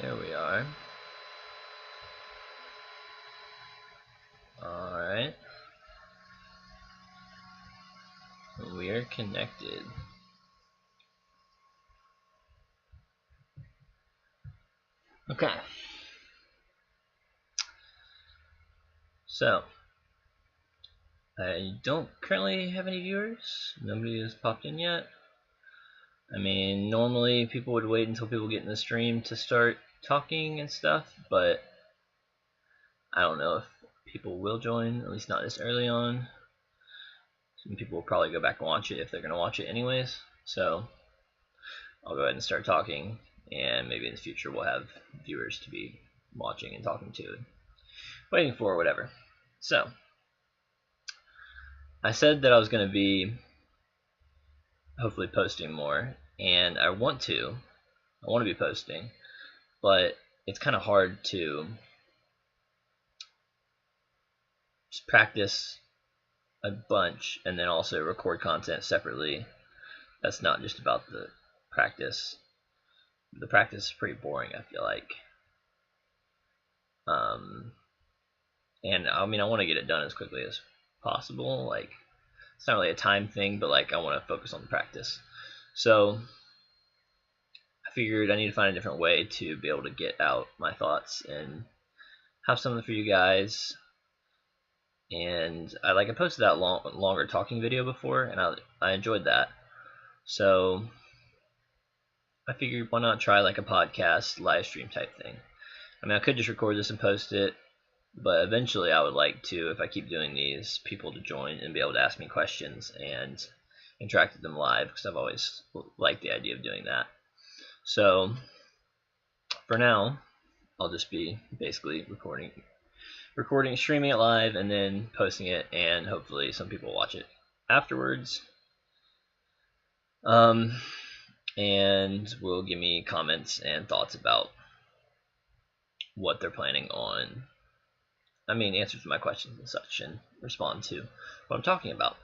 There we are. Alright. We are connected. Okay. So, I don't currently have any viewers. Nobody has popped in yet. I mean, normally people would wait until people get in the stream to start talking and stuff, but I don't know if people will join, at least not this early on. Some people will probably go back and watch it if they're going to watch it anyways. So, I'll go ahead and start talking, and maybe in the future we'll have viewers to be watching and talking to, waiting for, whatever. So, I said that I was going to be hopefully posting more, and I want to be posting, but it's kind of hard to just practice a bunch and then also record content separately. That's not just about the practice. The practice is pretty boring, I feel like. And I mean, I want to get it done as quickly as possible. Like, it's not really a time thing, but like I want to focus on the practice. So I figured I need to find a different way to be able to get out my thoughts and have something for you guys. And I posted that longer talking video before, and I enjoyed that. So I figured why not try like a podcast live stream type thing. I mean, I could just record this and post it, but eventually I would like to, if I keep doing these, people to join and be able to ask me questions and interact with them live, because I've always liked the idea of doing that. So for now, I'll just be basically recording, streaming it live, and then posting it, and hopefully some people watch it afterwards. And will give me comments and thoughts about what they're planning on. I mean, answers to my questions and such, and respond to what I'm talking about.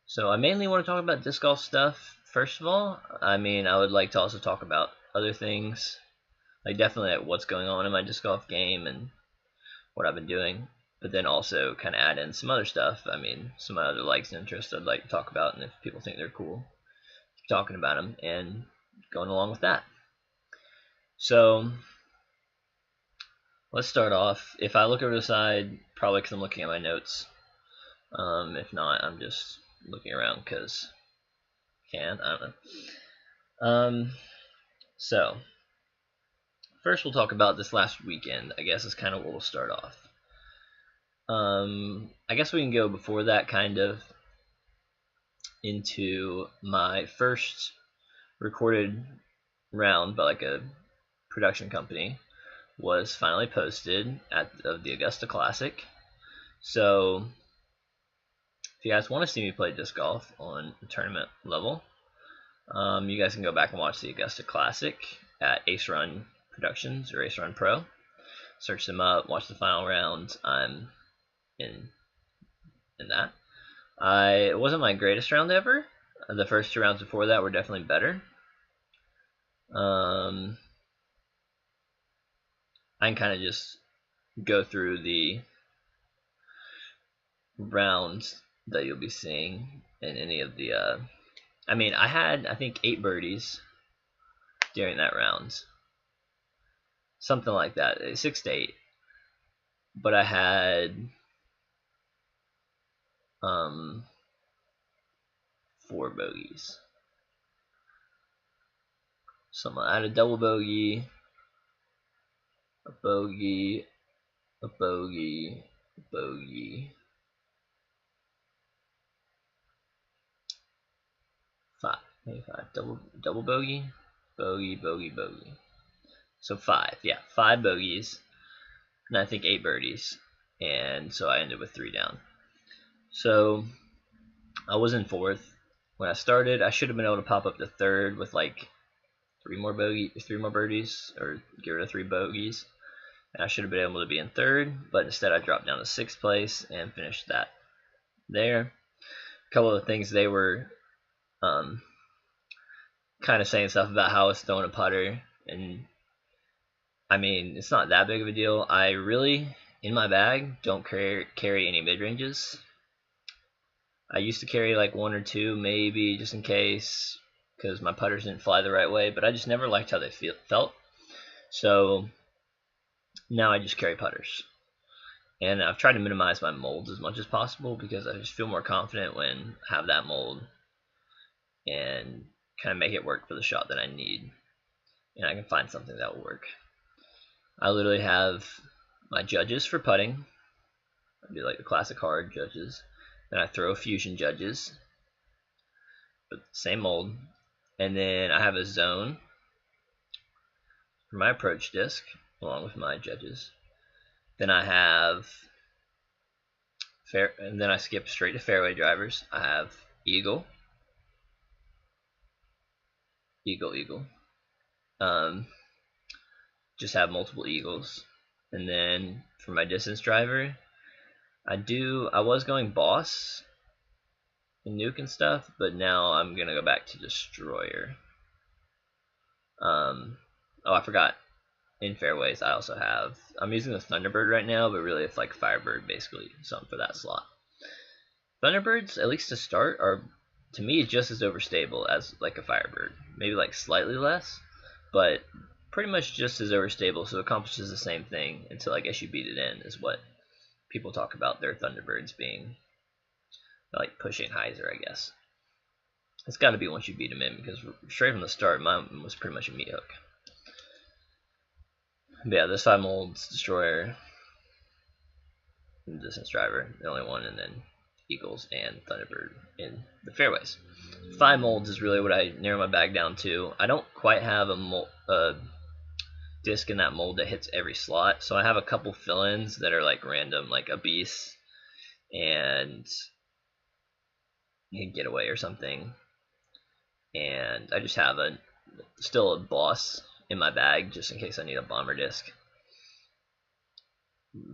So I mainly want to talk about disc golf stuff, first of all. I mean, I would like to also talk about other things, like definitely like what's going on in my disc golf game and what I've been doing, but then also kind of add in some other stuff. I mean, some other likes and interests I'd like to talk about, and if people think they're cool, keep talking about them and going along with that. So let's start off. If I look over the side, probably because I'm looking at my notes. If not, I'm just looking around because I don't know. So first we'll talk about this last weekend, I guess is kind of what we'll start off. I guess we can go before that kind of into my first recorded round by like a production company was finally posted of the Augusta Classic. So if you guys want to see me play disc golf on the tournament level, you guys can go back and watch the Augusta Classic at Ace Run Productions or Ace Run Pro. Search them up, watch the final round. I'm in that. It wasn't my greatest round ever. The first two rounds before that were definitely better. I can kind of just go through the rounds that you'll be seeing in any of the. I mean, I had I think 8 birdies during that round, something like that, 6 to 8. But I had 4 bogeys. So I had a double bogey, a bogey, a bogey, a bogey, 5, maybe 5, double bogey, bogey, bogey, bogey. So 5, yeah, 5 bogeys, and I think 8 birdies, and so I ended with 3 down. So I was in 4th when I started. I should have been able to pop up to 3rd with like 3 more birdies, or get rid of 3 bogeys, and I should have been able to be in 3rd, but instead I dropped down to 6th place and finished that there. A couple of things, they were kind of saying stuff about how I was throwing a putter, and I mean, it's not that big of a deal. I really, in my bag, don't carry any mid-ranges. I used to carry like one or two, maybe, just in case, because my putters didn't fly the right way, but I just never liked how they felt. So now I just carry putters. And I've tried to minimize my molds as much as possible because I just feel more confident when I have that mold and kind of make it work for the shot that I need. And I can find something that will work. I literally have my judges for putting. I do like the classic hard judges. Then I throw fusion judges, but same mold. And then I have a zone for my approach disc along with my judges. Then I have and then I skip straight to fairway drivers. I have eagle, eagle. Just have multiple eagles. And then for my distance driver, I was going boss and nuke and stuff, but now I'm gonna go back to destroyer. Oh, I forgot. In fairways, I also have. I'm using the Thunderbird right now, but really it's like Firebird, basically something for that slot. Thunderbirds, at least to start, are to me just as overstable as like a Firebird, maybe like slightly less, but pretty much just as overstable. So it accomplishes the same thing until I guess you beat it in, is what people talk about their Thunderbirds being, like pushing hyzer, I guess. It's got to be once you beat them in, because straight from the start, mine was pretty much a meat hook. But yeah, this 5 molds, destroyer, and distance driver, the only one, and then eagles and Thunderbird in the fairways. 5 molds is really what I narrow my bag down to. I don't quite have a disc in that mold that hits every slot, so I have a couple fill-ins that are like random, like a beast and you can get away or something. And I just have still a boss in my bag just in case I need a bomber disc.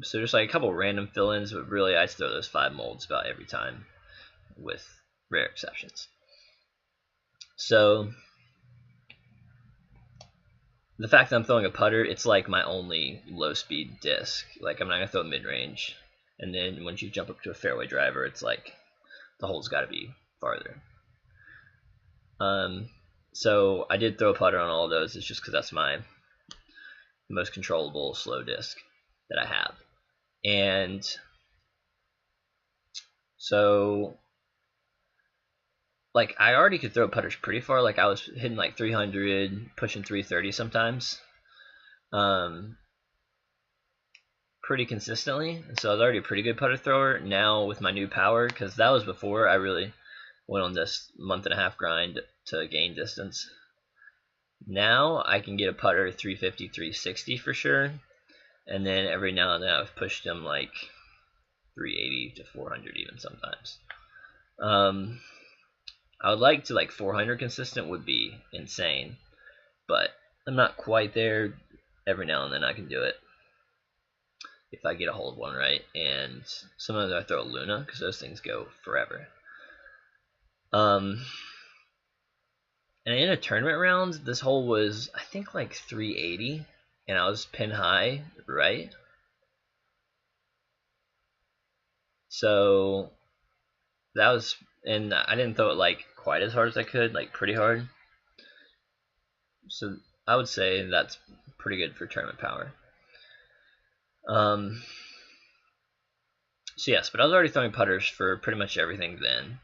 So just like a couple random fill-ins, but really I throw those 5 molds about every time, with rare exceptions. So the fact that I'm throwing a putter, it's like my only low-speed disc. Like I'm not gonna throw mid-range, and then once you jump up to a fairway driver, it's like the hole's got to be farther. So I did throw a putter on all of those. It's just because that's my most controllable slow disc that I have. And so like I already could throw putters pretty far. Like I was hitting like 300, pushing 330 sometimes, pretty consistently. And so I was already a pretty good putter thrower. Now with my new power, because that was before I really went on this month-and-a-half grind to gain distance. Now I can get a putter 350, 360 for sure, and then every now and then I've pushed them like 380 to 400 even sometimes. I would like to like 400 consistent would be insane, but I'm not quite there. Every now and then I can do it if I get a hold of one right, and sometimes I throw a Luna because those things go forever. And in a tournament round, this hole was I think like 380, and I was pin high, right? So that was, and I didn't throw it like quite as hard as I could, like pretty hard. So I would say that's pretty good for tournament power. So yes, but I was already throwing putters for pretty much everything then.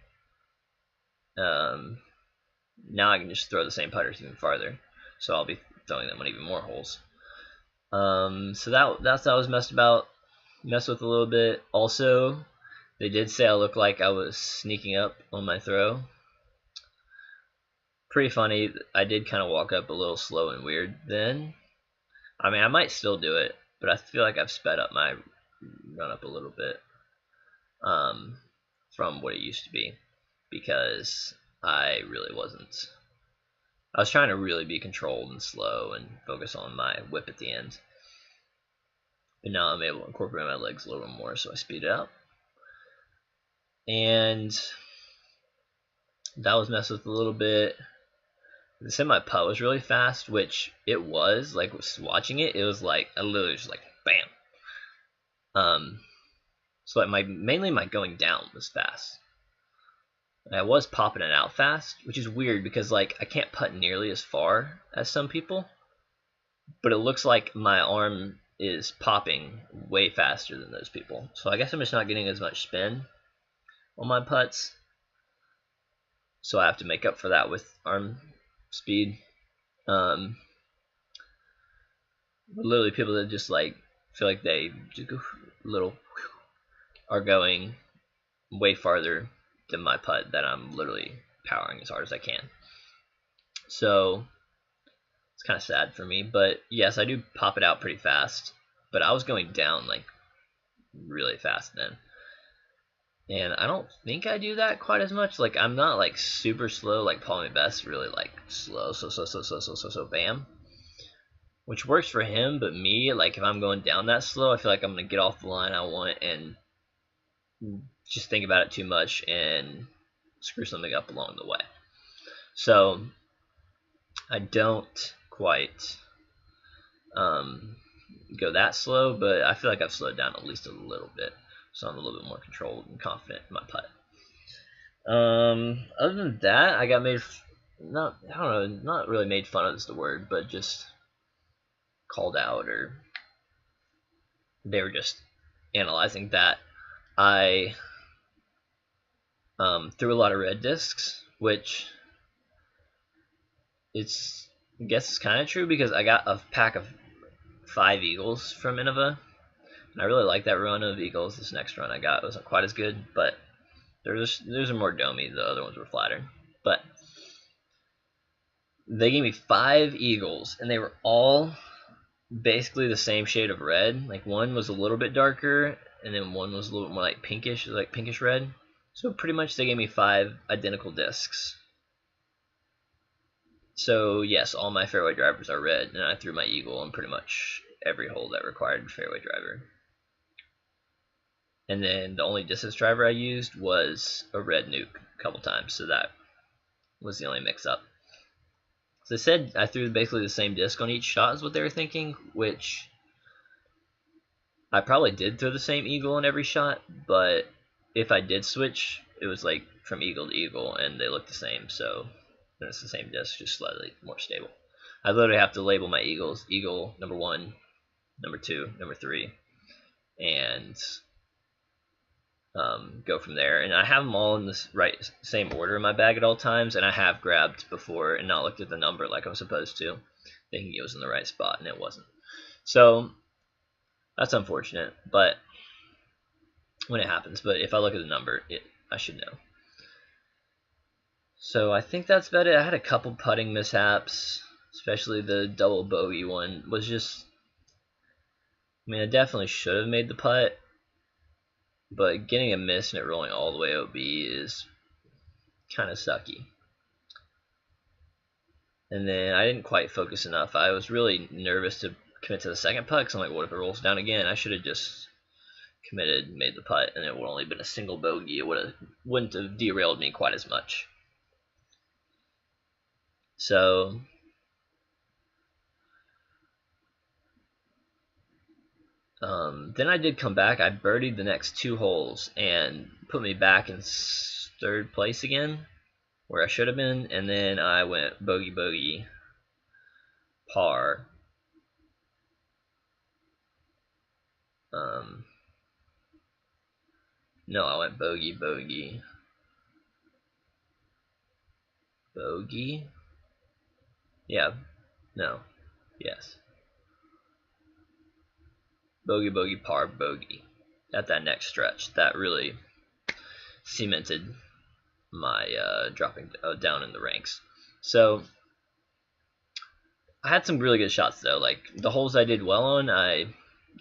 Now I can just throw the same putters even farther, so I'll be throwing them on even more holes. So that's what I was messed with a little bit. Also, they did say I looked like I was sneaking up on my throw. Pretty funny. I did kind of walk up a little slow and weird then. I mean, I might still do it, but I feel like I've sped up my run up a little bit from what it used to be, because I really wasn't. I was trying to really be controlled and slow and focus on my whip at the end. But now I'm able to incorporate my legs a little bit more, so I speed it up. And that was messed with a little bit. They said my putt was really fast, which it was. Like watching it, it was like I literally just like bam. So like mainly my going down was fast. And I was popping it out fast, which is weird because like I can't putt nearly as far as some people, but it looks like my arm is popping way faster than those people. So I guess I'm just not getting as much spin on my putts. So I have to make up for that with arm speed. Literally people that just like feel like they just go little are going way farther than my putt that I'm literally powering as hard as I can. So it's kind of sad for me, but yes, I do pop it out pretty fast, but I was going down like really fast then. And I don't think I do that quite as much. Like I'm not like super slow like Paul Best, really like slow, so bam. Which works for him, but me, like if I'm going down that slow, I feel like I'm gonna get off the line I want and just think about it too much and screw something up along the way. So I don't quite go that slow, but I feel like I've slowed down at least a little bit, so I'm a little bit more controlled and confident in my putt. Other than that, I got made not really made fun of is the word, but just called out, or they were just analyzing that I threw a lot of red discs, which I guess it's kind of true because I got a pack of 5 Eagles from Innova, and I really like that run of Eagles. This next run I got wasn't quite as good, but those are more domey. The other ones were flatter, but they gave me 5 Eagles, and they were all basically the same shade of red. Like one was a little bit darker, and then one was a little bit more like pinkish red. So pretty much they gave me 5 identical discs. So yes, all my fairway drivers are red, and I threw my Eagle on pretty much every hole that required fairway driver. And then the only distance driver I used was a red nuke a couple times, so that was the only mix-up. So they said I threw basically the same disc on each shot is what they were thinking, which I probably did throw the same Eagle on every shot, but if I did switch, it was like from Eagle to Eagle, and they looked the same, so it's the same disc, just slightly more stable. I literally have to label my Eagles, Eagle number 1, number 2, number 3, and go from there. And I have them all in the same order in my bag at all times, and I have grabbed before and not looked at the number like I'm supposed to, thinking it was in the right spot, and it wasn't. So that's unfortunate, but when it happens. But if I look at the number, I should know. So I think that's about it. I had a couple putting mishaps, especially the double bogey one was just, I mean, I definitely should have made the putt, but getting a miss and it rolling all the way OB is kind of sucky. And then I didn't quite focus enough. I was really nervous to commit to the second putt because I'm like, what if it rolls down again? I should have just committed, made the putt, and it would only been a single bogey. It wouldn't have derailed me quite as much. So then I did come back. I birdied the next 2 holes and put me back in 3rd place again, where I should have been. And then I went bogey, bogey, par. No, I went bogey, bogey, bogey. Yeah, no, yes. Bogey, bogey, par, bogey. At that next stretch, that really cemented my dropping down in the ranks. So I had some really good shots though. Like the holes I did well on, I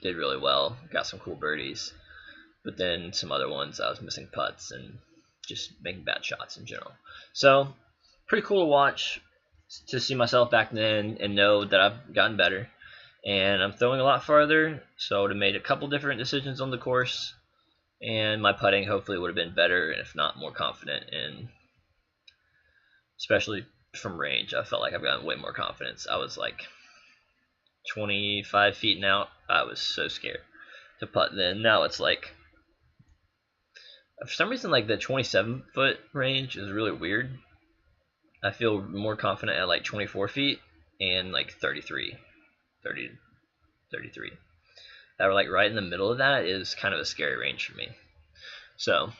did really well. Got some cool birdies, but then some other ones I was missing putts and just making bad shots in general. So pretty cool to watch, to see myself back then and know that I've gotten better. And I'm throwing a lot farther, so I would have made a couple different decisions on the course, and my putting hopefully would have been better, and if not more confident, and especially from range, I felt like I've gotten way more confidence. I was like 25 feet and out. I was so scared to putt then. Now it's like, for some reason, like the 27-foot range is really weird. I feel more confident at like 24 feet and like 30 to 33. That were like right in the middle of that is kind of a scary range for me. So,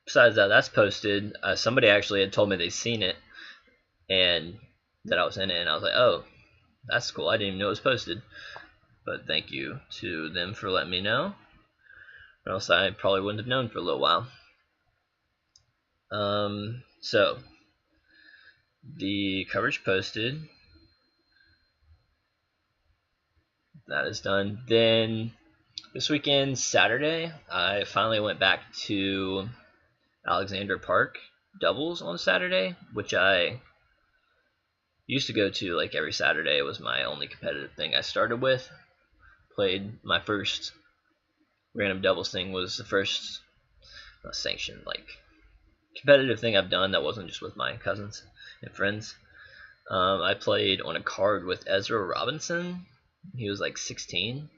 besides that, that's posted. Somebody actually had told me they'd seen it and that I was in it, and I was like, oh, that's cool. I didn't even know it was posted. But thank you to them for letting me know, or else I probably wouldn't have known for a little while. So the coverage posted. That is done. Then this weekend, Saturday, I finally went back to Alexander Park doubles on Saturday, which I used to go to like every Saturday. It was my only competitive thing I started with. Played my first random doubles thing, was the first sanctioned like competitive thing I've done that wasn't just with my cousins and friends. I played on a card with Ezra Robinson. He was like 16.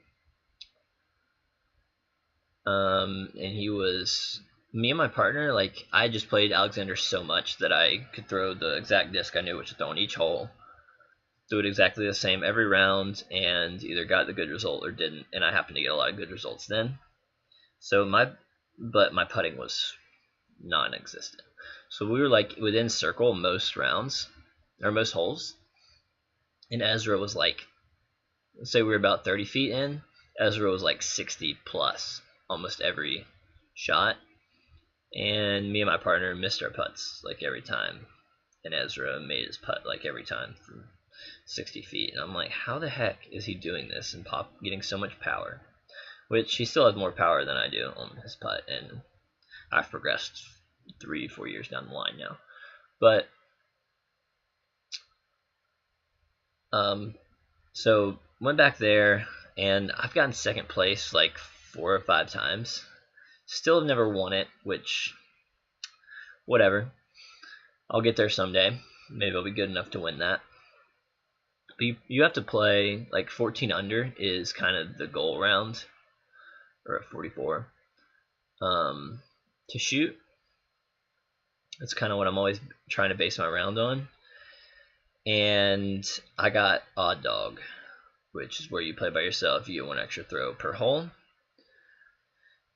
And he was, me and my partner, like, I just played Alexander so much that I could throw the exact disc I knew which to throw on each hole, do it exactly the same every round, and either got the good result or didn't. And I happened to get a lot of good results then. So my putting was non-existent. So we were like within circle most rounds, or most holes. And Ezra was like, let's say we were about 30 feet in, Ezra was like 60 plus almost every shot. And me and my partner missed our putts like every time. And Ezra made his putt like every time from 60 feet. And I'm like, how the heck is he doing this and getting so much power? Which he still has more power than I do on his putt. And I've progressed 3-4 years down the line now. But so went back there, and I've gotten second place like 4 or 5 times. Still have never won it, which, whatever. I'll get there someday. Maybe I'll be good enough to win that. But you have to play like 14 under is kind of the goal round, or at 44, to shoot. That's kind of what I'm always trying to base my round on. And I got odd dog, which is where you play by yourself. You get 1 extra throw per hole.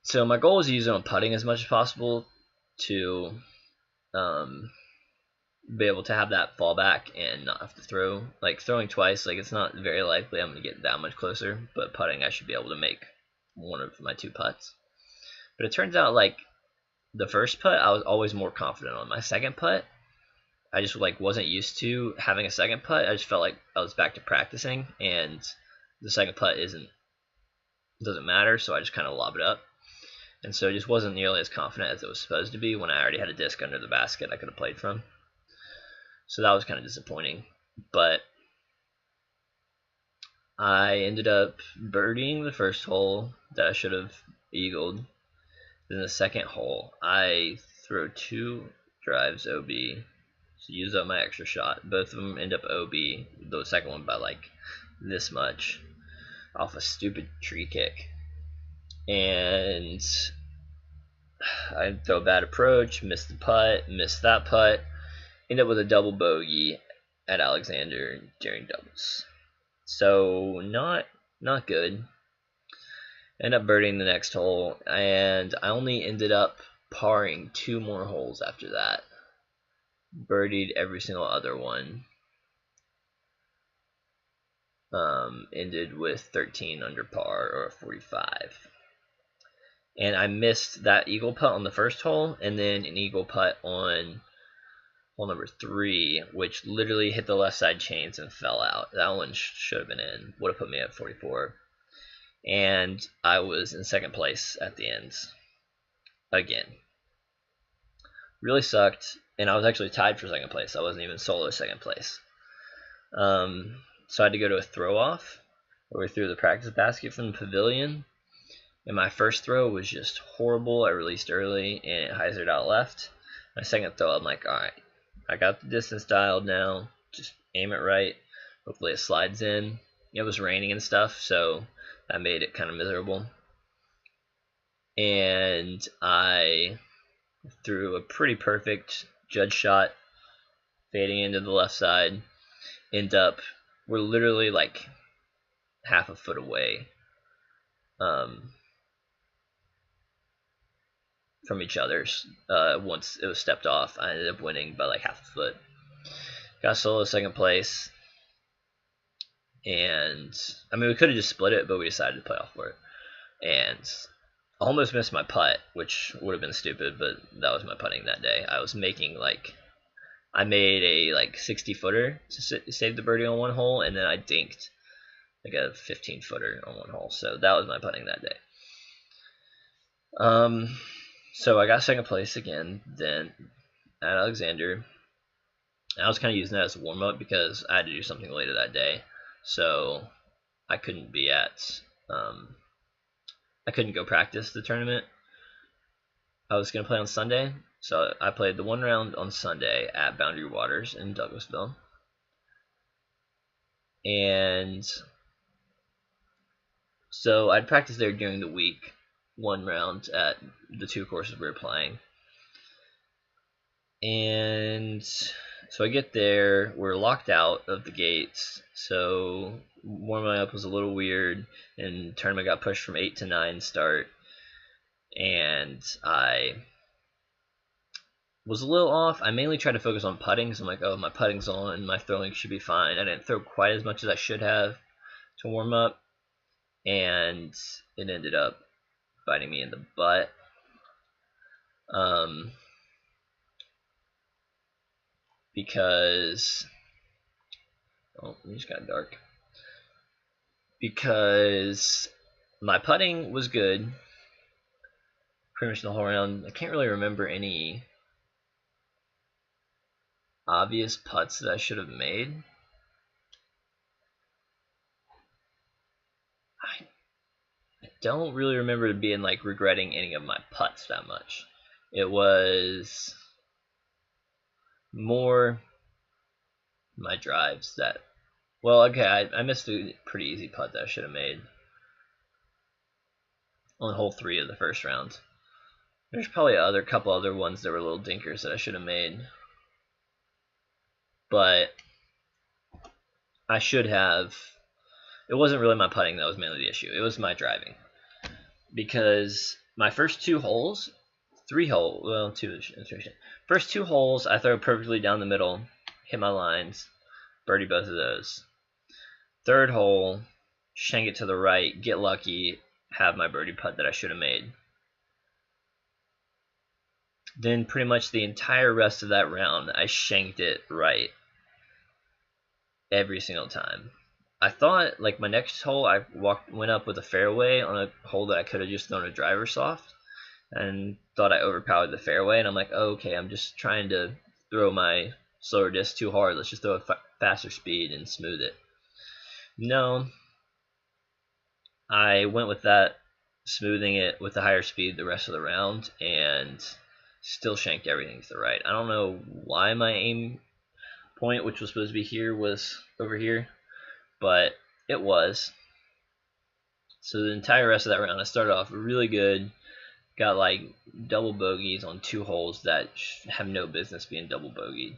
So my goal is to use it on putting as much as possible to be able to have that fallback and not have to throw. Like throwing twice, like it's not very likely I'm going to get that much closer, but putting I should be able to make 1 of my 2 putts. But it turns out like the first putt I was always more confident on. My second putt, I just like wasn't used to having a second putt. I just felt like I was back to practicing, and the second putt doesn't matter, so I just kind of lob it up. And so it just wasn't nearly as confident as it was supposed to be when I already had a disc under the basket I could have played from. So that was kind of disappointing. But I ended up birdieing the first hole that I should have eagled. Then the second hole, I throw 2 drives OB to use up my extra shot. Both of them end up OB. The second one by like this much off a stupid tree kick. And I throw a bad approach, missed the putt, missed that putt, end up with a double bogey at Alexander during doubles. So not good. End up birdieing the next hole, and I only ended up parring 2 more holes after that. Birdied every single other one. Ended with 13 under par, or a 45. And I missed that eagle putt on the first hole, and then an eagle putt on hole number 3, which literally hit the left side chains and fell out. That one should have been in. Would have put me at 44. And I was in second place at the end. Again. Really sucked. And I was actually tied for second place. I wasn't even solo second place. So I had to go to a throw off where we threw the practice basket from the pavilion. And my first throw was just horrible. I released early and it hyzered out left. My second throw, I'm like, all right, I got the distance dialed now. Just aim it right. Hopefully it slides in. It was raining and stuff, so that made it kind of miserable. And I threw a pretty perfect judge shot, fading into the left side. We're literally like half a foot away from each other's. Once it was stepped off, I ended up winning by like half a foot. Got solo second place, and I mean we could have just split it, but we decided to play off for it. And I almost missed my putt, which would have been stupid, but that was my putting that day. I was making I made a 60-footer to save the birdie on one hole, and then I dinked like a 15-footer on one hole. So that was my putting that day. So I got second place again then at Alexander. I was kind of using that as a warm up because I had to do something later that day, so I couldn't be at I couldn't go practice the tournament. I was gonna play on Sunday, so I played the one round on Sunday at Boundary Waters in Douglasville, and so I'd practice there during the week, one round at the two courses we were playing. And so I get there, we're locked out of the gates, so warming up was a little weird, and tournament got pushed from 8 to 9 start, and I was a little off. I mainly tried to focus on putting, so I'm like, oh, my putting's on, my throwing should be fine. I didn't throw quite as much as I should have to warm up, and it ended up biting me in the butt. Because it just got dark. Because my putting was good pretty much the whole round. I can't really remember any obvious putts that I should have made. I don't really remember being regretting any of my putts that much. It was more my drives that, well, okay, I missed a pretty easy putt that I should have made on hole 3 of the first round. There's probably a couple other ones that were little dinkers that I should have made, but I should have. It wasn't really my putting that was mainly the issue. It was my driving, because my first two holes, first two holes I throw perfectly down the middle, hit my lines, birdie both of those. Third hole, shank it to the right, get lucky, have my birdie putt that I should have made. Then pretty much the entire rest of that round, I shanked it right every single time. I thought my next hole, I went up with a fairway on a hole that I could have just thrown a driver soft, and thought I overpowered the fairway. And I'm like, oh, okay, I'm just trying to throw my slower disc too hard. Let's just throw a faster speed and smooth it. No, I went with that, smoothing it with the higher speed the rest of the round, and still shanked everything to the right. I don't know why my aim point, which was supposed to be here, was over here, but it was. So the entire rest of that round, I started off really good, got double bogeys on 2 holes that have no business being double bogeyed.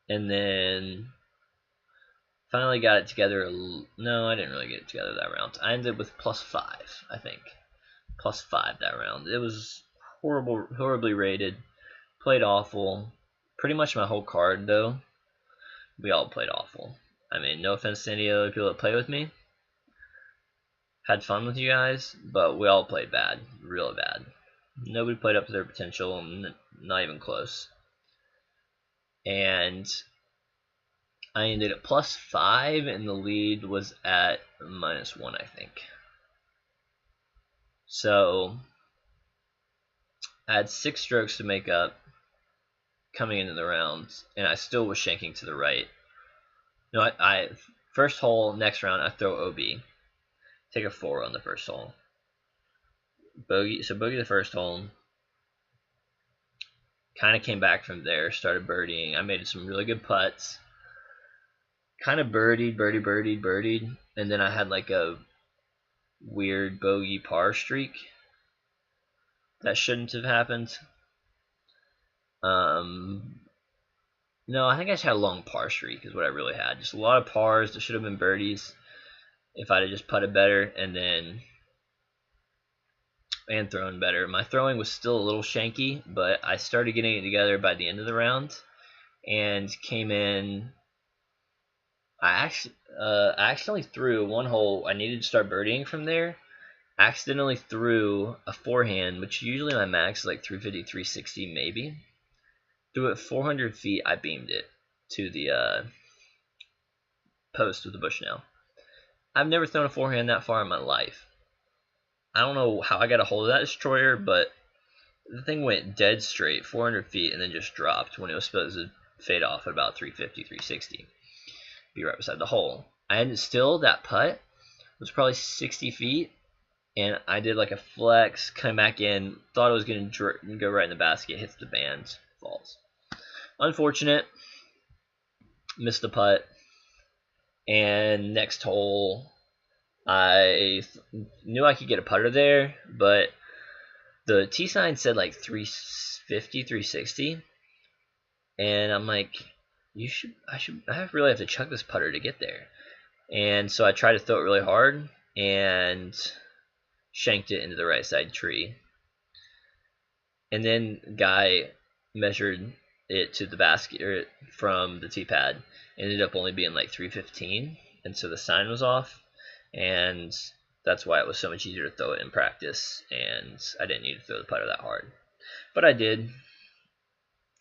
And then finally got it together. No, I didn't really get it together that round. I ended with +5, I think. +5 that round. It was horribly rated. Played awful. Pretty much my whole card, though. We all played awful. I mean, no offense to any other people that play with me. Had fun with you guys, but we all played bad. Real bad. Nobody played up to their potential, not even close. And I ended at +5, and the lead was at -1, I think. So I had 6 strokes to make up coming into the round, and I still was shanking to the right. No, I first hole, next round, I throw OB. Take a 4 on the first hole. bogey. So bogey the first hole. Kind of came back from there. Started birdieing. I made some really good putts. Kind of birdied, and then I had like a weird bogey par streak that shouldn't have happened. No, I think I just had a long par streak is what I really had. Just a lot of pars that should have been birdies if I'd have just putted better and thrown better. My throwing was still a little shanky, but I started getting it together by the end of the round and came in. I accidentally threw one hole. I needed to start birdieing from there. Accidentally threw a forehand, which usually my max is like 350, 360 maybe. Threw it 400 feet. I beamed it to the post with the Bushnell. I've never thrown a forehand that far in my life. I don't know how I got a hold of that destroyer, but the thing went dead straight, 400 feet, and then just dropped when it was supposed to fade off at about 350, 360. Be right beside the hole. That putt was probably 60 feet, and I did like a flex, come back in, thought it was going to go right in the basket, hits the band, falls. Unfortunate. Missed the putt. And next hole, I knew I could get a putter there, but the tee sign said like 350, 360. And I'm like, I really have to chuck this putter to get there. And so I tried to throw it really hard and shanked it into the right side tree. And then guy measured it to the basket from the tee pad. Ended up only being like 315, and so the sign was off, and that's why it was so much easier to throw it in practice, and I didn't need to throw the putter that hard. But I did.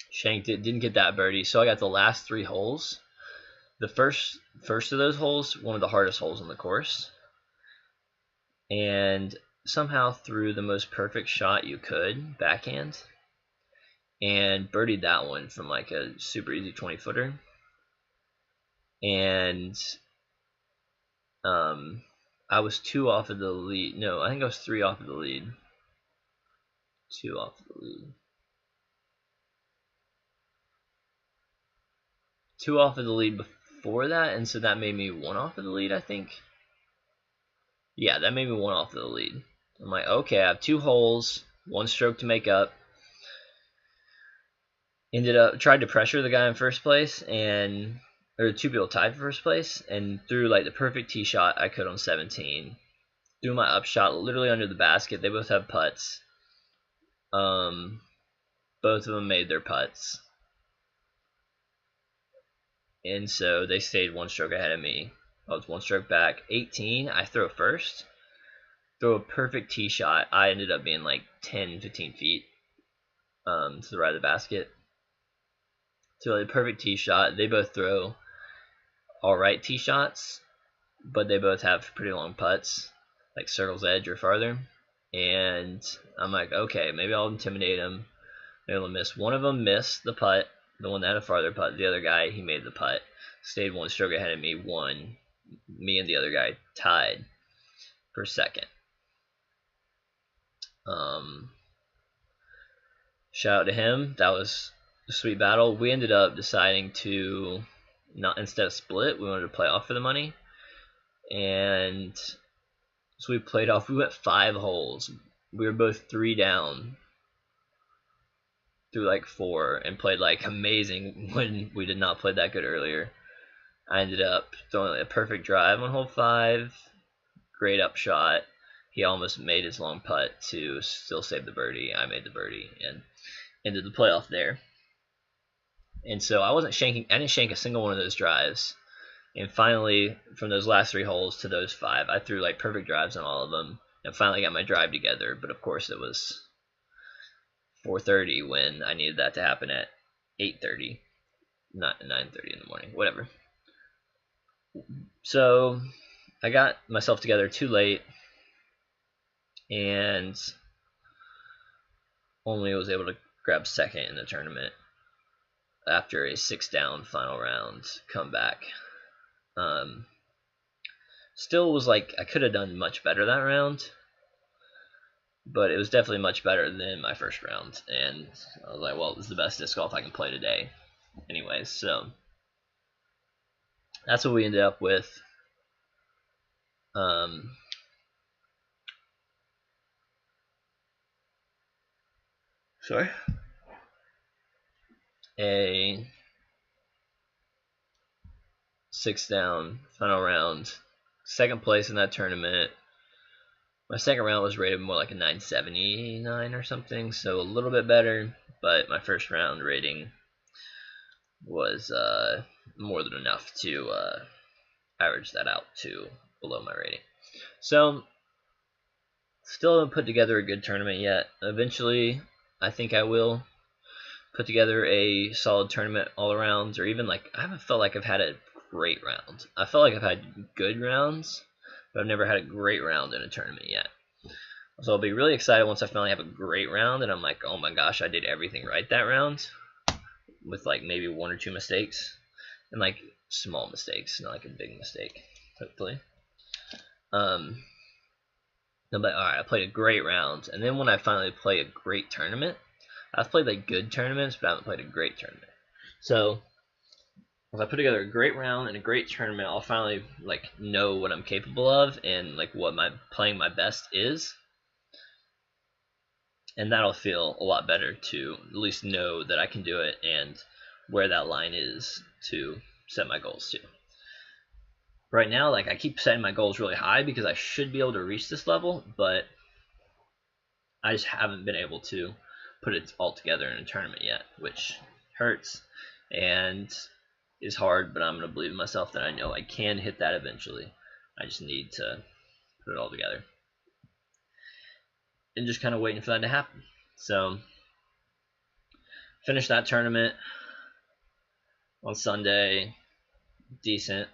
Shanked it, didn't get that birdie, so I got the last 3 holes. The first of those holes, one of the hardest holes on the course, and somehow threw the most perfect shot you could, backhand, and birdied that one from like a super easy 20-footer. And I was 2 off of the lead. No, I think I was 3 off of the lead. 2 off of the lead. 2 off of the lead before that, and so that made me 1 off of the lead, I think. Yeah, that made me 1 off of the lead. I'm like, okay, I have 2 holes, 1 stroke to make up. Tried to pressure the guy in first place, or 2 people tied for first place, and threw like the perfect tee shot I could on 17. Threw my upshot literally under the basket. They both have putts. Both of them made their putts. And so they stayed 1 stroke ahead of me. I was 1 stroke back. 18, I throw first. Throw a perfect tee shot. I ended up being like 10, 15 feet to the right of the basket. So the perfect tee shot. They both throw alright tee shots, but they both have pretty long putts, like circle's edge or farther. And I'm like, okay, maybe I'll intimidate them. Maybe I'll miss. One of them missed the putt, the one that had a farther putt. The other guy, he made the putt. Stayed 1 stroke ahead of me, won. Me and the other guy tied for second. Shout out to him. That was a sweet battle. We ended up deciding to not, instead of split, we wanted to play off for the money. And so we played off. We went 5 holes. We were both 3 down through like 4 and played like amazing when we did not play that good earlier. I ended up throwing a perfect drive on hole 5. Great upshot. He almost made his long putt to still save the birdie. I made the birdie and ended the playoff there. And so I didn't shank a single one of those drives. And finally, from those last 3 holes to those 5, I threw like perfect drives on all of them and finally got my drive together. But of course, it was 4:30 when I needed that to happen at 8:30, not 9:30 in the morning, whatever. So I got myself together too late and only was able to grab second in the tournament after a 6-down final round comeback. Still was like I could have done much better that round, but it was definitely much better than my first round. And I was like, well, this is the best disc golf I can play today. Anyways, so that's what we ended up with. Sorry. A 6-down final round, second place in that tournament. My second round was rated more like a 979 or something, so a little bit better, but my first round rating was more than enough to average that out to below my rating. So, still haven't put together a good tournament yet. Eventually, I think I will put together a solid tournament all around, or even like, I haven't felt like I've had a great round. I felt like I've had good rounds, but I've never had a great round in a tournament yet. So I'll be really excited once I finally have a great round and I'm like, oh my gosh, I did everything right that round, with like maybe one or two mistakes, and like small mistakes, not like a big mistake, hopefully. I'm like, alright, I played a great round, and then when I finally play a great tournament, I've played like good tournaments, but I haven't played a great tournament. So if I put together a great round and a great tournament, I'll finally like know what I'm capable of and like what my playing my best is, and that'll feel a lot better to at least know that I can do it and where that line is to set my goals to. Right now, like, I keep setting my goals really high because I should be able to reach this level, but I just haven't been able to put it all together in a tournament yet, which hurts and is hard, but I'm going to believe in myself that I know I can hit that eventually. I just need to put it all together and just kind of waiting for that to happen. So, finish that tournament on Sunday, decent.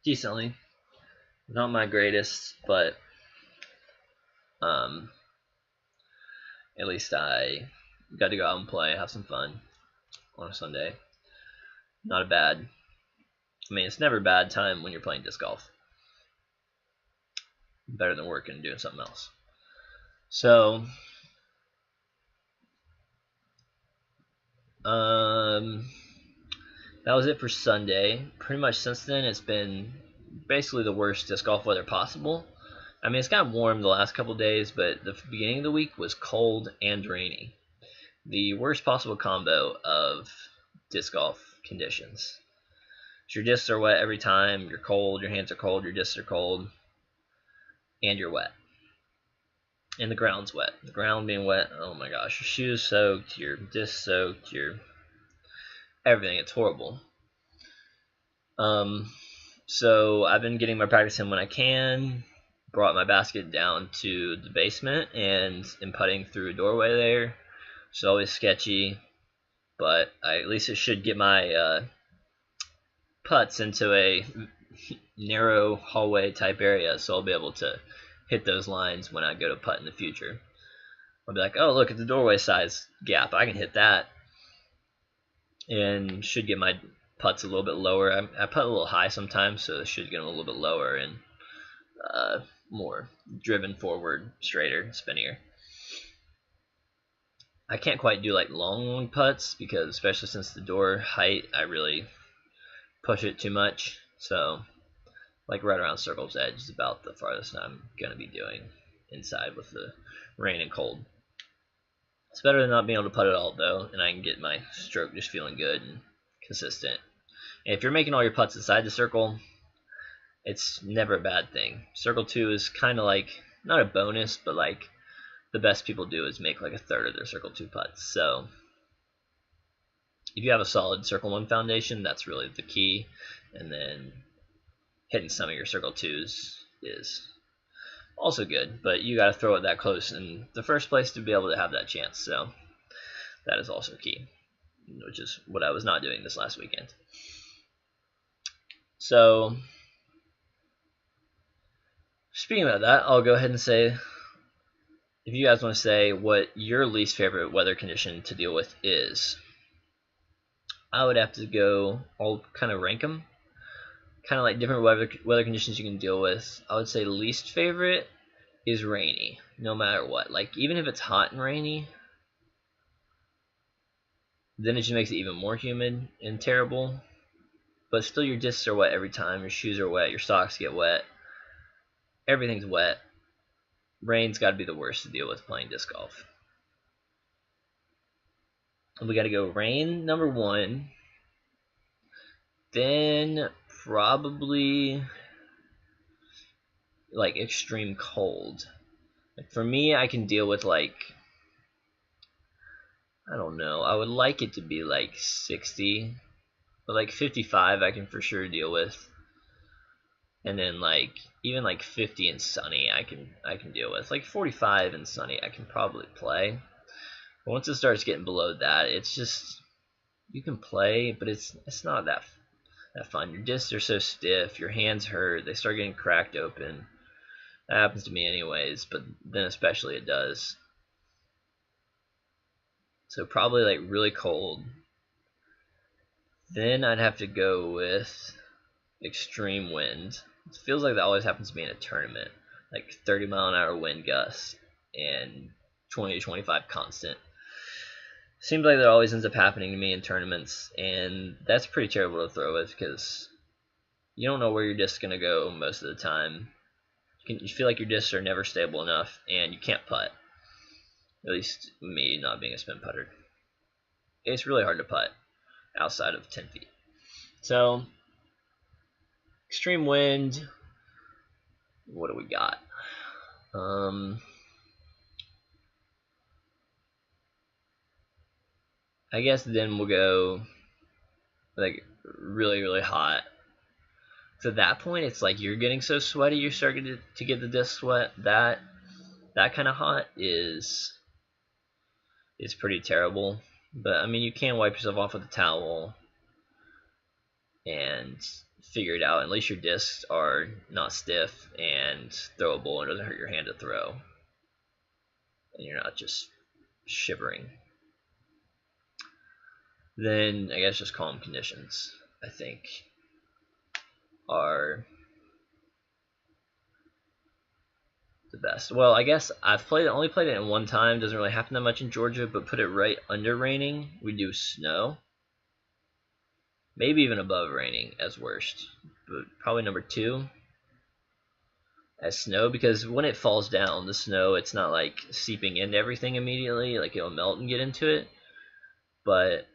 Decently, not my greatest, but at least I got to go out and play, have some fun on a Sunday. Not a bad. I mean, it's never a bad time when you're playing disc golf. Better than working and doing something else. So, that was it for Sunday. Pretty much since then, it's been basically the worst disc golf weather possible. I mean, it's gotten warm the last couple days, but the beginning of the week was cold and rainy. The worst possible combo of disc golf conditions. So your discs are wet every time, you're cold, your hands are cold, your discs are cold, and you're wet. And the ground's wet. The ground being wet, oh my gosh, your shoes soaked, your discs soaked, your everything. It's horrible. So I've been getting my practice in when I can. Brought my basket down to the basement and am putting through a doorway there. It's always sketchy, but at least it should get my putts into a narrow hallway type area, so I'll be able to hit those lines when I go to putt in the future. I'll be like, oh, look at the doorway size gap, I can hit that, and should get my putts a little bit lower. I putt a little high sometimes, so it should get them a little bit lower and more driven forward, straighter, spinnier. I can't quite do like long putts because, especially since the door height, I really push it too much. So, like right around circle's edge is about the farthest I'm gonna be doing inside with the rain and cold. It's better than not being able to putt at all though, and I can get my stroke just feeling good and consistent. And if you're making all your putts inside the circle, it's never a bad thing. Circle 2 is kind of like, not a bonus, but like the best people do is make like a third of their circle 2 putts. So if you have a solid circle 1 foundation, that's really the key. And then hitting some of your circle 2s is also good, but you got to throw it that close in the first place to be able to have that chance. So that is also key, which is what I was not doing this last weekend. So speaking about that, I'll go ahead and say, if you guys want to say what your least favorite weather condition to deal with is, I would have to go, I'll kind of rank them, kind of like different weather conditions you can deal with. I would say least favorite is rainy, no matter what. Like even if it's hot and rainy, then it just makes it even more humid and terrible. But still, your discs are wet every time. Your shoes are wet. Your socks get wet. Everything's wet. Rain's got to be the worst to deal with playing disc golf. We got to go rain number 1. Then probably like extreme cold. Like for me, I can deal with like, I don't know, I would like it to be like 60, but like 55 I can for sure deal with. And then like even like 50 and sunny I can deal with. Like 45 and sunny I can probably play. But once it starts getting below that, it's just, you can play, but it's not that fun. Your discs are so stiff, your hands hurt, they start getting cracked open. That happens to me anyways, but then especially it does. So probably like really cold. Then I'd have to go with extreme wind. It feels like that always happens to me in a tournament. Like 30-mile-an-hour wind gusts and 20 to 25 constant. Seems like that always ends up happening to me in tournaments, and that's pretty terrible to throw with because you don't know where your disc's going to go most of the time. You feel like your discs are never stable enough, and you can't putt. At least me, not being a spin putter. It's really hard to putt outside of 10 feet. So, extreme wind. What do we got? I guess then we'll go like really, really hot. So at that point, it's like you're getting so sweaty, you're starting to get the disc sweat. That kind of hot is pretty terrible. But I mean, you can wipe yourself off with a towel and figure it out. At least your discs are not stiff and throwable, and it doesn't hurt your hand to throw, and you're not just shivering. Then I guess just calm conditions, I think, are the best. Well, I guess I've only played it in one time. Doesn't really happen that much in Georgia, but put it right under raining. We do snow. Maybe even above raining as worst, but probably number 2 as snow, because when it falls down, the snow, it's not like seeping into everything immediately, like it'll melt and get into it, but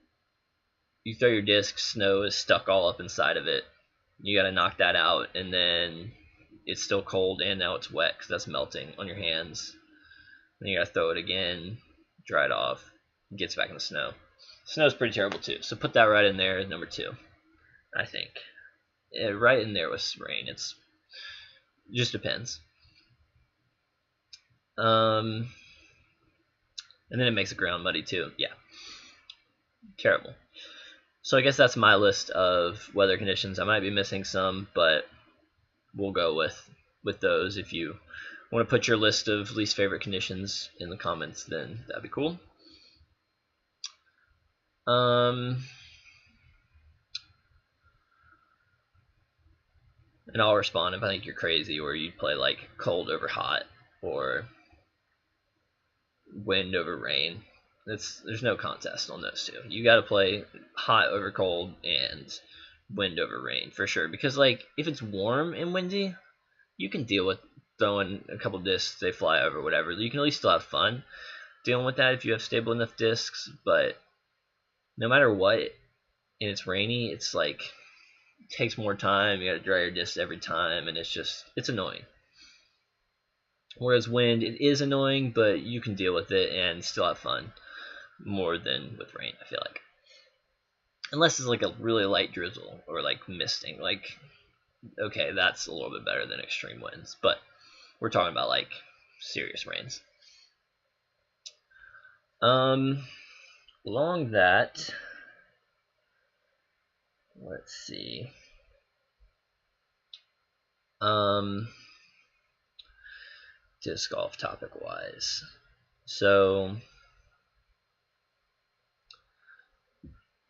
you throw your disc, snow is stuck all up inside of it. You got to knock that out, and then it's still cold, and now it's wet because that's melting on your hands. Then you got to throw it again, dry it off, it gets back in the snow. Snow's pretty terrible too, so put that right in there as number 2, I think. Right in there with rain. It just depends. And then it makes the ground muddy too. Yeah, terrible. So I guess that's my list of weather conditions. I might be missing some, but we'll go with those. If you want to put your list of least favorite conditions in the comments, then that'd be cool. And I'll respond if I think you're crazy, or you'd play like cold over hot, or wind over rain. There's no contest on those two. You got to play hot over cold and wind over rain for sure. Because like if it's warm and windy, you can deal with throwing a couple discs, they fly over, whatever. You can at least still have fun dealing with that if you have stable enough discs. But no matter what, and it's rainy, it's like it takes more time. You got to dry your discs every time, and it's annoying. Whereas wind, it is annoying, but you can deal with it and still have fun more than with rain, I feel like. Unless it's like a really light drizzle or like misting. Like, okay, that's a little bit better than extreme winds, but we're talking about like serious rains. Along that, let's see. Disc golf topic wise. So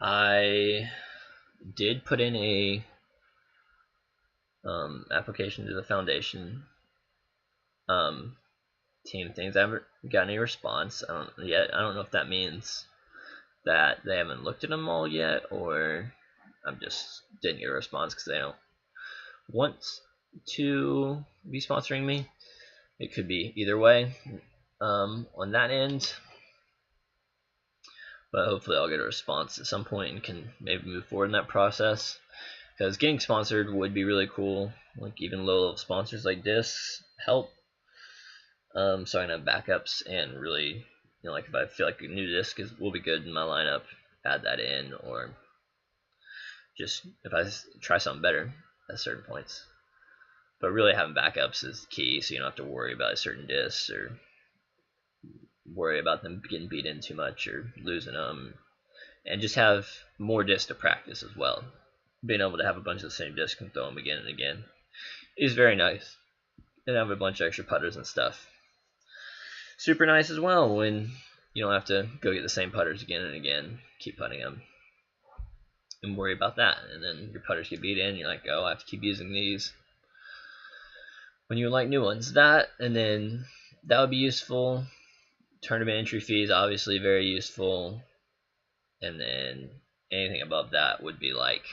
I did put in a application to the foundation team things. I haven't got any response yet. I don't know if that means that they haven't looked at them all yet, or I'm just didn't get a response because they don't want to be sponsoring me. It could be either way on that end, but hopefully I'll get a response at some point and can maybe move forward in that process, because getting sponsored would be really cool. Like even low level sponsors like this help, so I can have backups and really, like if I feel like a new disc will be good in my lineup, add that in, or just if I try something better at certain points. But really having backups is key, so you don't have to worry about certain discs or worry about them getting beat in too much or losing them, and just have more discs to practice as well. Being able to have a bunch of the same discs and throw them again and again is very nice, and have a bunch of extra putters and stuff. Super nice as well when you don't have to go get the same putters again and again, keep putting them, and worry about that. And then your putters get beat in, you're like, oh, I have to keep using these when you like new ones. That, and then that would be useful. Tournament entry fees, obviously very useful. And then anything above that would be like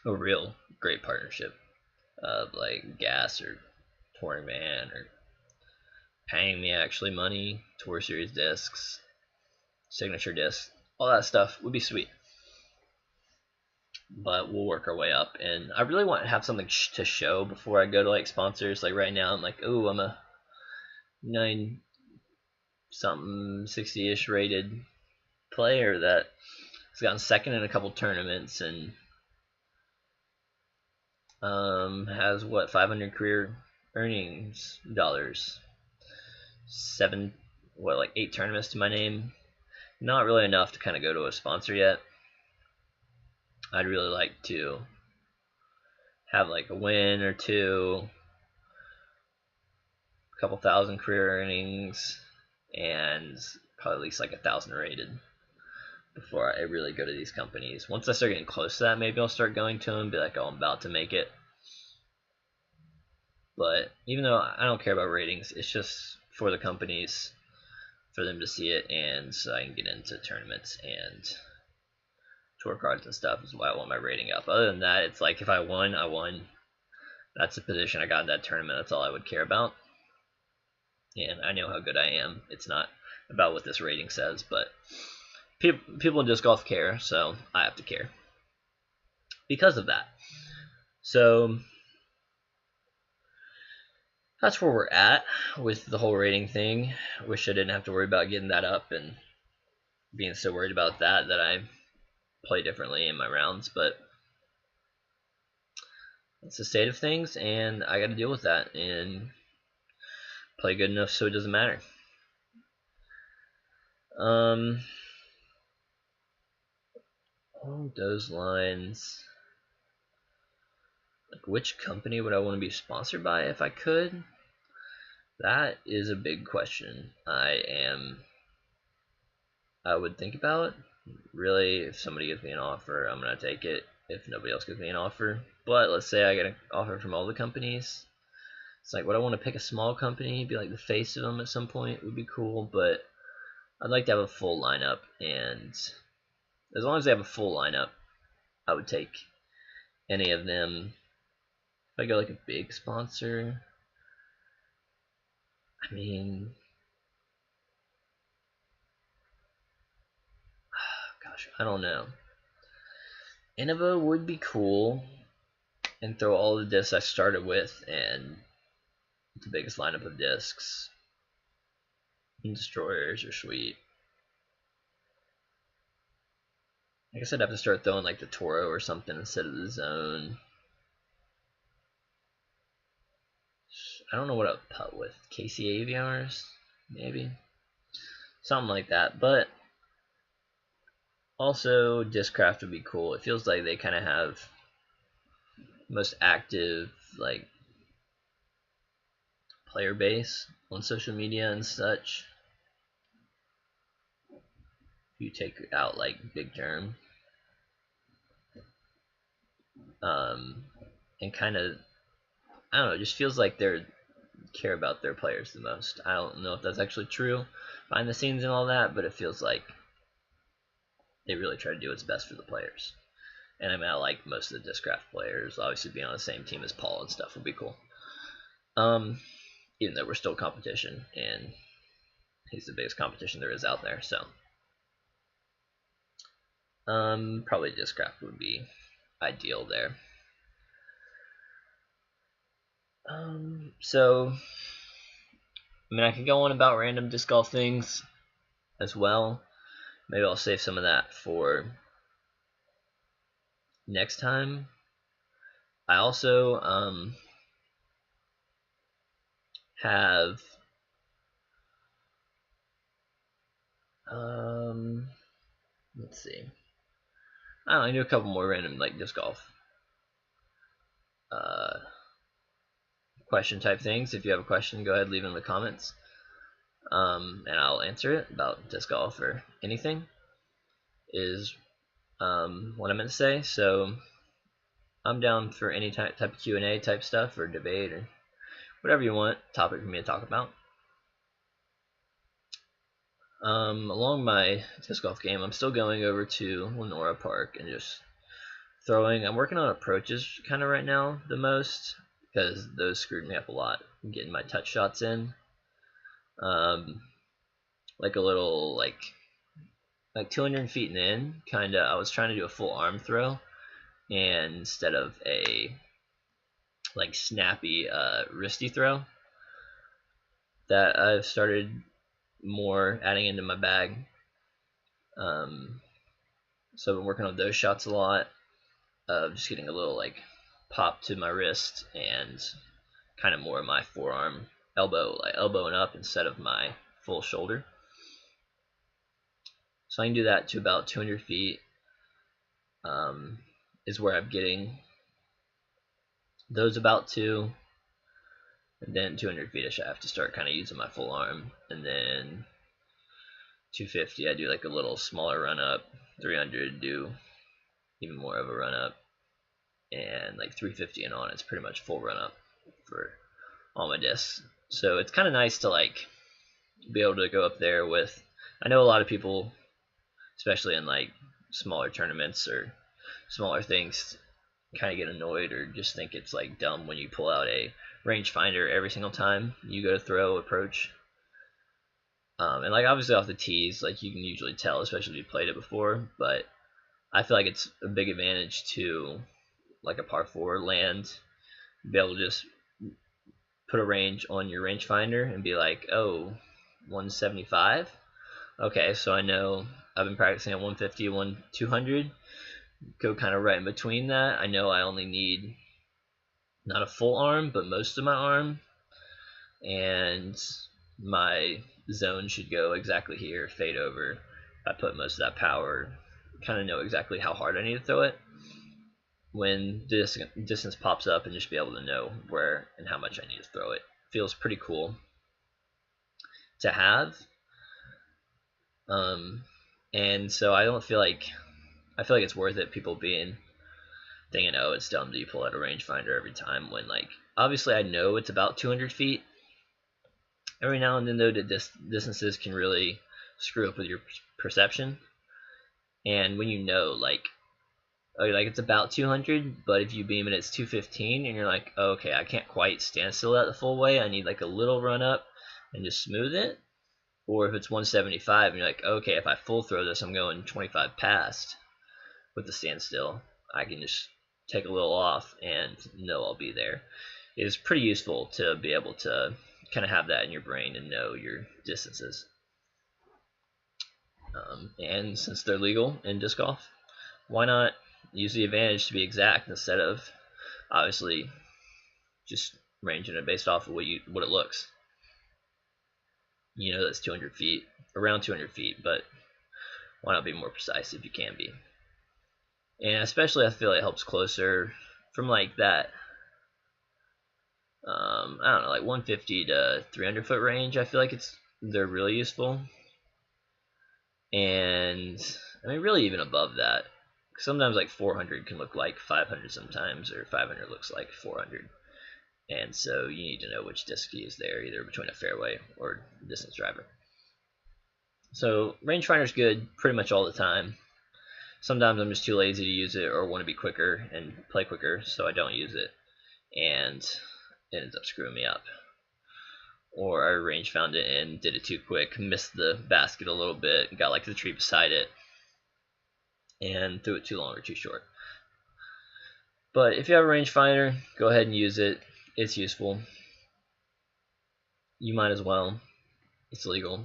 a real great partnership of like Gas or Touring Man, or paying me actually money, Tour Series discs, signature discs, all that stuff would be sweet. But we'll work our way up, and I really want to have something to show before I go to like sponsors. Like right now I'm like, oh, I'm a 9 something 60-ish rated player that has gotten second in a couple tournaments and has what, 500 career earnings dollars, 8 tournaments to my name. Not really enough to kind of go to a sponsor yet. I'd really like to have like a win or two, a couple thousand career earnings, and probably at least like 1,000 rated before I really go to these companies. Once I start getting close to that, maybe I'll start going to them and be like, oh, I'm about to make it. But even though I don't care about ratings, it's just for the companies, for them to see it, and so I can get into tournaments and tour cards and stuff is why I want my rating up. Other than that, it's like if I won, I won. That's the position I got in that tournament. That's all I would care about. And I know how good I am. It's not about what this rating says, but people in disc golf care, so I have to care because of that. So that's where we're at with the whole rating thing. Wish I didn't have to worry about getting that up and being so worried about that I play differently in my rounds, but it's the state of things, and I got to deal with that and play good enough so it doesn't matter. Along those lines, like which company would I want to be sponsored by if I could? That is a big question. I would think about. Really, if somebody gives me an offer, I'm gonna take it. If nobody else gives me an offer, but let's say I get an offer from all the companies, it's like, would I want to pick a small company, be like the face of them at some point? Would be cool, but I'd like to have a full lineup, and as long as they have a full lineup, I would take any of them. If I go like a big sponsor, I mean, gosh, I don't know. Innova would be cool, and throw all the discs I started with and the biggest lineup of discs. And destroyers are sweet. I guess I'd have to start throwing like the Toro or something instead of the Zone. I don't know what I would putt with. KC AVRs, maybe. Something like that. But also, Discraft would be cool. It feels like they kind of have most active like player base on social media and such. If you take out like Big Germ. and kind of, I don't know, it just feels like they care about their players the most. I don't know if that's actually true behind the scenes and all that, but it feels like they really try to do what's best for the players. And I mean, I like most of the Discraft players. Obviously, being on the same team as Paul and stuff would be cool. Even though we're still competition, and he's the biggest competition there is out there, so probably Discraft would be ideal there. So I mean, I could go on about random disc golf things as well. Maybe I'll save some of that for next time. I also have let's see. I don't know, I do a couple more random like disc golf question type things. If you have a question, go ahead, leave it in the comments, and I'll answer it about disc golf or anything. Is what I meant to say. So I'm down for any type of Q&A type stuff or debate or whatever you want topic for me to talk about. Along my disc golf game, I'm still going over to Lenora Park and just throwing. I'm working on approaches kind of right now the most, because those screwed me up a lot getting my touch shots in. Like a little like 200 feet and in, kind of. I was trying to do a full arm throw, and instead of a like snappy wristy throw, that I've started more adding into my bag. So I've been working on those shots a lot. Just getting a little like pop to my wrist and kind of more of my forearm, elbowing up instead of my full shoulder. So I can do that to about 200 feet. Is where I'm getting those about to, and then 200 feet I have to start kind of using my full arm, and then 250 I do like a little smaller run up, 300 do even more of a run up, and like 350 and on it's pretty much full run up for all my discs. So it's kind of nice to like be able to go up there with, I know a lot of people, especially in like smaller tournaments or smaller things, kind of get annoyed or just think it's like dumb when you pull out a rangefinder every single time you go to throw approach. And like obviously off the tees, like you can usually tell, especially if you played it before, but I feel like it's a big advantage to like a par 4 land, be able to just put a range on your rangefinder and be like, oh, 175. Okay, so I know I've been practicing at 150, 200. Go kind of right in between that. I know I only need not a full arm, but most of my arm, and my zone should go exactly here, fade over. I put most of that power, kind of know exactly how hard I need to throw it when distance pops up, and just be able to know where and how much I need to throw it. Feels pretty cool to have. And so I feel like it's worth it. People thinking, oh, it's dumb that you pull out a rangefinder every time, when like obviously I know it's about 200 feet. Every now and then though, the distances can really screw up with your perception. And when you know like, oh, like it's about 200, but if you beam it, it's 215, and you're like, oh, okay, I can't quite stand still that the full way. I need like a little run up and just smooth it. Or if it's 175, and you're like, okay, if I full throw this, I'm going 25 past with the standstill. I can just take a little off and know I'll be there. It is pretty useful to be able to kind of have that in your brain and know your distances. And since they're legal in disc golf, why not use the advantage to be exact instead of obviously just ranging it based off of what it looks. You know that's 200 feet, around 200 feet, but why not be more precise if you can be? And especially I feel it helps closer from like that, I don't know, like 150 to 300 foot range. I feel like they're really useful. And I mean really even above that, sometimes like 400 can look like 500 sometimes, or 500 looks like 400. And so you need to know which disc to use there, either between a fairway or distance driver. So rangefinder is good pretty much all the time. Sometimes I'm just too lazy to use it or want to be quicker and play quicker, so I don't use it, and it ends up screwing me up. Or I range found it and did it too quick, missed the basket a little bit, got like the tree beside it, and threw it too long or too short. But if you have a rangefinder, go ahead and use it. It's useful. You might as well. It's legal.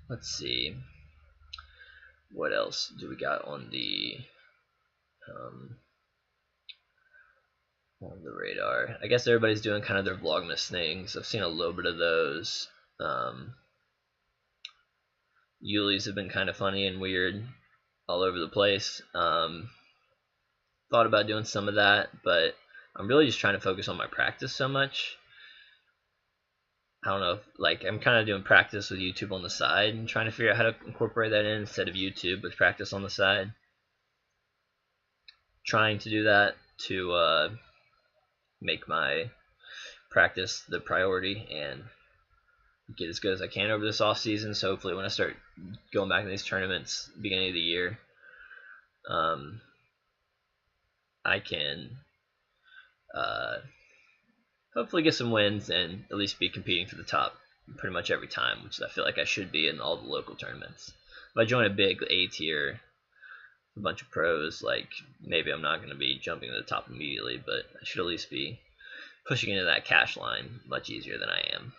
Let's see. What else do we got on the radar? I guess everybody's doing kind of their Vlogmas things. I've seen a little bit of those. Yuli's have been kind of funny and weird all over the place. Thought about doing some of that, but I'm really just trying to focus on my practice so much. I don't know, if, like, I'm kind of doing practice with YouTube on the side and trying to figure out how to incorporate that in instead of YouTube with practice on the side. Trying to do that to make my practice the priority and get as good as I can over this off season. So hopefully when I start going back to these tournaments beginning of the year, I can hopefully get some wins and at least be competing for the top pretty much every time, which I feel like I should be in all the local tournaments. If I join a big A tier, a bunch of pros, like, maybe I'm not going to be jumping to the top immediately, but I should at least be pushing into that cash line much easier than I am.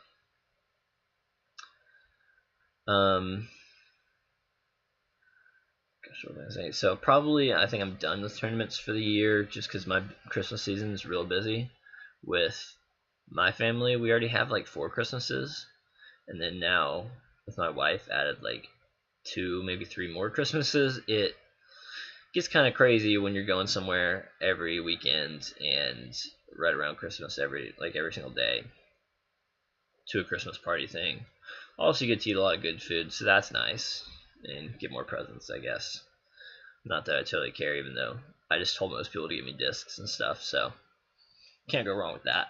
Gosh, what was I saying? So probably I think I'm done with tournaments for the year, just because my Christmas season is real busy. With my family, we already have like 4 Christmases, and then now with my wife added like 2, maybe 3 more Christmases. It gets kind of crazy when you're going somewhere every weekend and right around Christmas every single day to a Christmas party thing. Also, you get to eat a lot of good food, so that's nice, and get more presents, I guess. Not that I totally care, even though I just told most people to give me discs and stuff, so can't go wrong with that.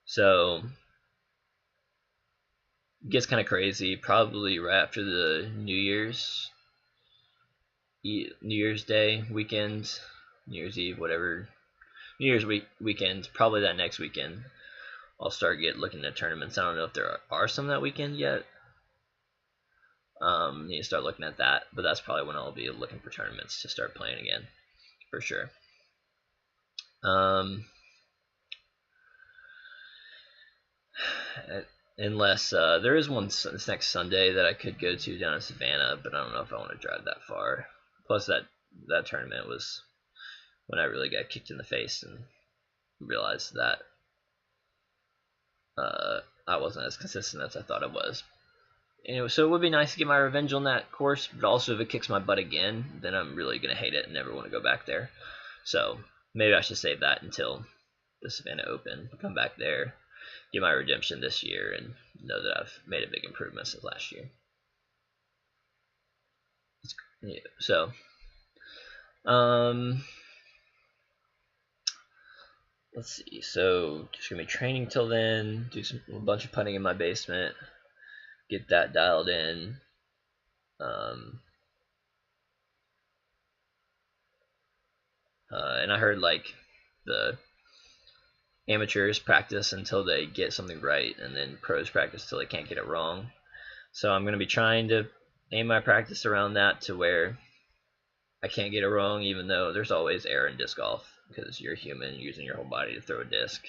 So it gets kind of crazy probably right after the New Year's Day weekend, New Year's Eve, whatever, New Year's weekend, probably that next weekend, I'll start looking at tournaments. I don't know if there are some that weekend yet. Need to start looking at that, but that's probably when I'll be looking for tournaments to start playing again, for sure. Unless there is one this next Sunday that I could go to down in Savannah, but I don't know if I want to drive that far. Plus, that tournament was when I really got kicked in the face and realized that I wasn't as consistent as I thought I was. Anyway, so it would be nice to get my revenge on that course, but also if it kicks my butt again, then I'm really going to hate it and never want to go back there. So maybe I should save that until the Savannah Open, come back there, get my redemption this year, and know that I've made a big improvement since last year. Yeah, so, let's see. So just gonna be training till then. Do a bunch of putting in my basement. Get that dialed in. And I heard like the amateurs practice until they get something right, and then pros practice till they can't get it wrong. So I'm gonna be trying to aim my practice around that to where I can't get it wrong, even though there's always error in disc golf because you're human using your whole body to throw a disc.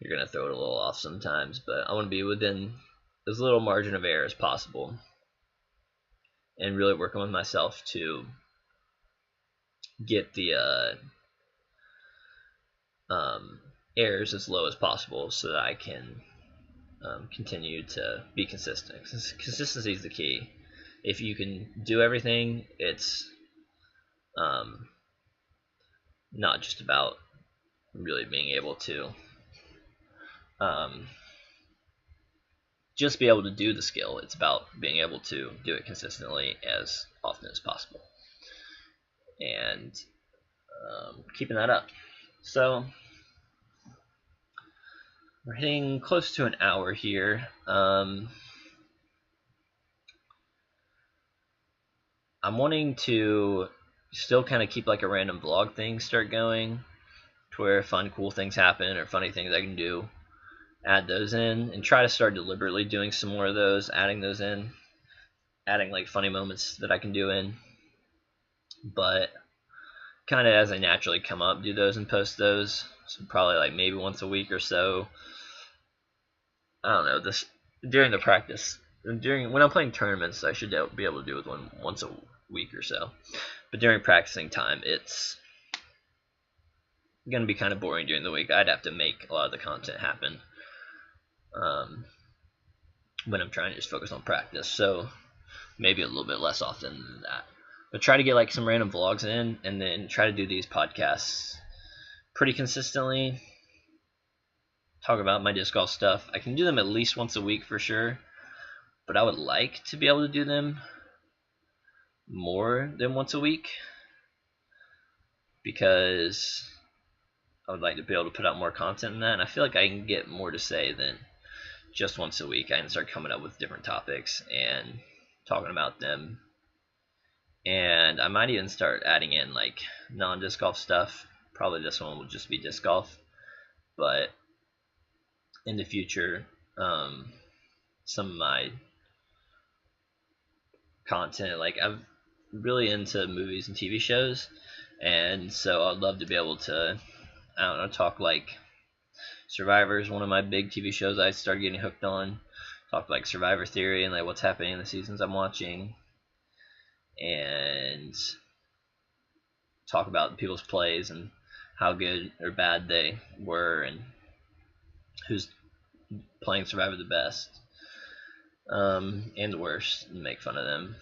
You're going to throw it a little off sometimes, but I want to be within as little margin of error as possible and really working with myself to get the errors as low as possible so that I can continue to be consistent. Consistency is the key. If you can do everything, it's not just about really being able to just be able to do the skill. It's about being able to do it consistently as often as possible, and keeping that up. So we're hitting close to an hour here. I'm wanting to still kind of keep like a random vlog thing start going, to where fun, cool things happen or funny things I can do, add those in, and try to start deliberately doing some more of those, adding those in, adding like funny moments that I can do in. But kind of as I naturally come up, do those and post those. So probably like maybe once a week or so. I don't know, this during the practice, during when I'm playing tournaments, I should be able to do it once a week or so. But during practicing time, it's gonna be kind of boring during the week. I'd have to make a lot of the content happen when I'm trying to just focus on practice. So maybe a little bit less often than that. But try to get like some random vlogs in, and then try to do these podcasts pretty consistently. Talk about my disc golf stuff. I can do them at least once a week for sure, but I would like to be able to do them more than once a week, because I would like to be able to put out more content than that, and I feel like I can get more to say than just once a week. I can start coming up with different topics and talking about them, and I might even start adding in like non-disc golf stuff. Probably this one will just be disc golf, but in the future, some of my content, like I'm really into movies and TV shows, and so I'd love to be able to, I don't know, talk like Survivor is one of my big TV shows I started getting hooked on. Talk like Survivor Theory and like what's happening in the seasons I'm watching, and talk about people's plays and how good or bad they were, and who's playing Survivor the best, and the worst, and make fun of them.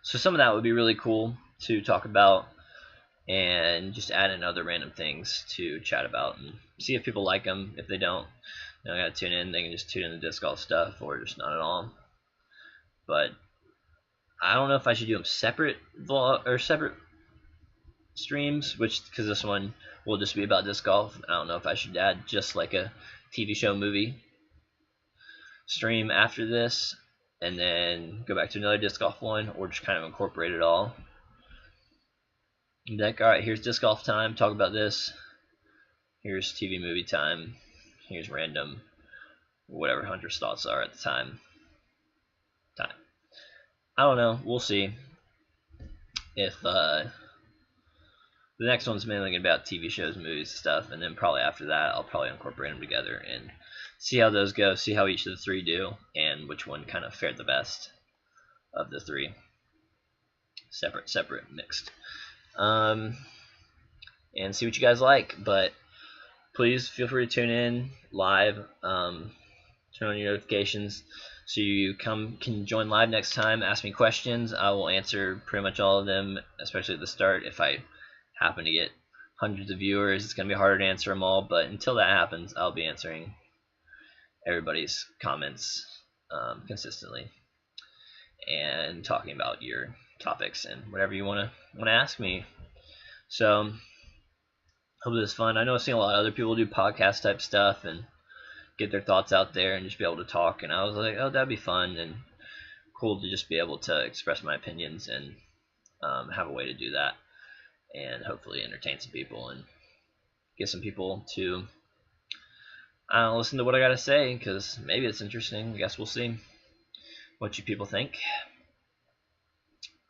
So some of that would be really cool to talk about, and just add in other random things to chat about and see if people like them. If they don't, I gotta tune in. They can just tune in the disc golf stuff, or just not at all. But I don't know if I should do them separate vlog or separate streams, because this one will just be about disc golf. I don't know if I should add just like a TV show movie stream after this, and then go back to another disc golf one, or just kind of incorporate it all. Like, alright, here's disc golf time, talk about this. Here's TV movie time. Here's random, whatever Hunter's thoughts are at the time. I don't know, we'll see. If the next one's mainly going to be about TV shows, movies, stuff, and then probably after that, I'll probably incorporate them together and see how those go, see how each of the three do, and which one kind of fared the best of the three. Separate, mixed. And see what you guys like. But please feel free to tune in live. Turn on your notifications so you can join live next time. Ask me questions. I will answer pretty much all of them, especially at the start. If I happen to get hundreds of viewers, it's going to be harder to answer them all. But until that happens, I'll be answering everybody's comments consistently, and talking about your topics and whatever you want to ask me. So hope this is fun. I know I've seen a lot of other people do podcast type stuff and get their thoughts out there and just be able to talk, and I was like, oh, that'd be fun and cool to just be able to express my opinions and have a way to do that, and hopefully entertain some people and get some people to listen to what I gotta say, because maybe it's interesting. I guess we'll see what you people think.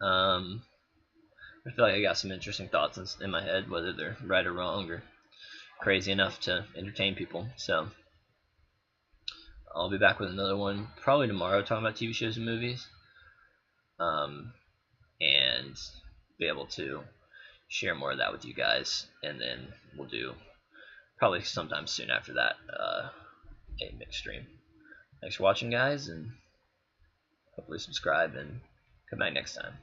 I feel like I got some interesting thoughts in my head, whether they're right or wrong or crazy enough to entertain people. So I'll be back with another one probably tomorrow, talking about TV shows and movies, and be able to share more of that with you guys. And then we'll do probably sometime soon after that a mixed stream. Thanks for watching, guys, and hopefully subscribe and come back next time.